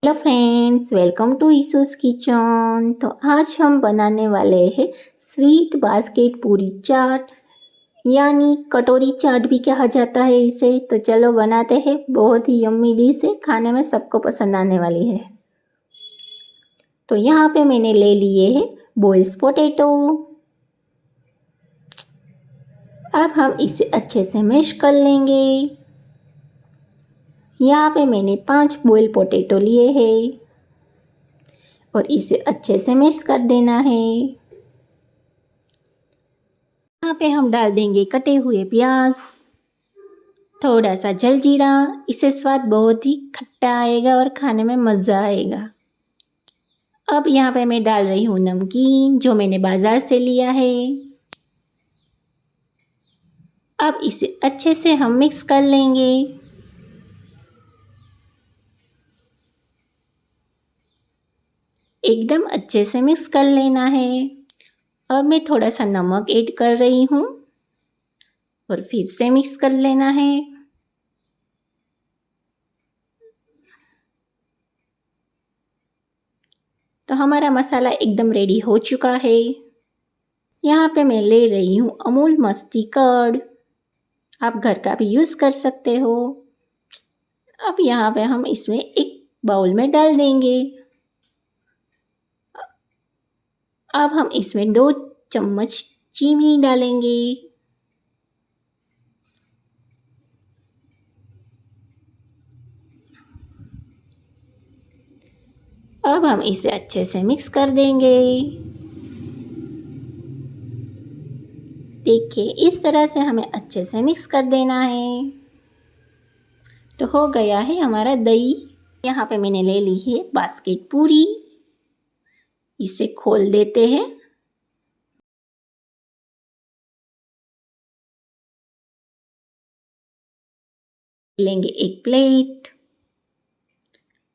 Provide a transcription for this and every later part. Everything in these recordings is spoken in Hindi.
हेलो फ्रेंड्स, वेलकम टू ईसूस किचन। तो आज हम बनाने वाले हैं स्वीट बास्केट पूरी चाट, यानी कटोरी चाट भी कहा जाता है इसे। तो चलो बनाते हैं। बहुत ही यम्मी डिश है, खाने में सबको पसंद आने वाली है। तो यहाँ पे मैंने ले लिए हैं बॉइल्ड पोटैटो। अब हम इसे अच्छे से मैश कर लेंगे। यहाँ पे मैंने 5 बॉइल्ड पोटैटो लिए हैं और इसे अच्छे से मिक्स कर देना है। यहाँ पे हम डाल देंगे कटे हुए प्याज, थोड़ा सा जलजीरा। इससे स्वाद बहुत ही खट्टा आएगा और खाने में मज़ा आएगा। अब यहाँ पे मैं डाल रही हूँ नमकीन, जो मैंने बाज़ार से लिया है। अब इसे अच्छे से हम मिक्स कर लेंगे। एकदम अच्छे से मिक्स कर लेना है। अब मैं थोड़ा सा नमक ऐड कर रही हूँ और फिर से मिक्स कर लेना है। तो हमारा मसाला एकदम रेडी हो चुका है। यहाँ पे मैं ले रही हूँ अमूल मस्ती कर्ड, आप घर का भी यूज़ कर सकते हो। अब यहाँ पे हम इसमें एक बाउल में डाल देंगे। अब हम इसमें 2 चम्मच चीनी डालेंगे। अब हम इसे अच्छे से मिक्स कर देंगे। देखिए, इस तरह से हमें अच्छे से मिक्स कर देना है। तो हो गया है हमारा दही। यहाँ पे मैंने ले ली है बास्केट पूरी। इसे खोल देते हैं। लेंगे एक प्लेट,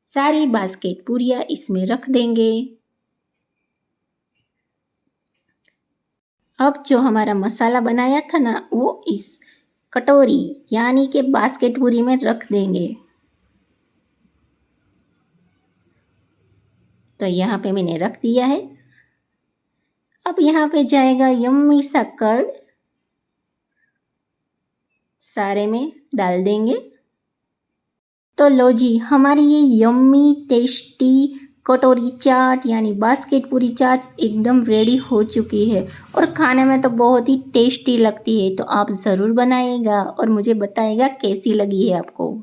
सारी बास्केट पूरियाँ इसमें रख देंगे। अब जो हमारा मसाला बनाया था ना, वो इस कटोरी यानी कि बास्केट पूरी में रख देंगे। तो यहाँ पे मैंने रख दिया है। अब यहाँ पे जाएगा यम्मी सा कर्ड, सारे में डाल देंगे। तो लो जी, हमारी ये यम्मी टेस्टी कटोरी चाट यानी बास्केट पूरी चाट एकदम रेडी हो चुकी है और खाने में तो बहुत ही टेस्टी लगती है। तो आप ज़रूर बनाइएगा और मुझे बताइएगा कैसी लगी है आपको।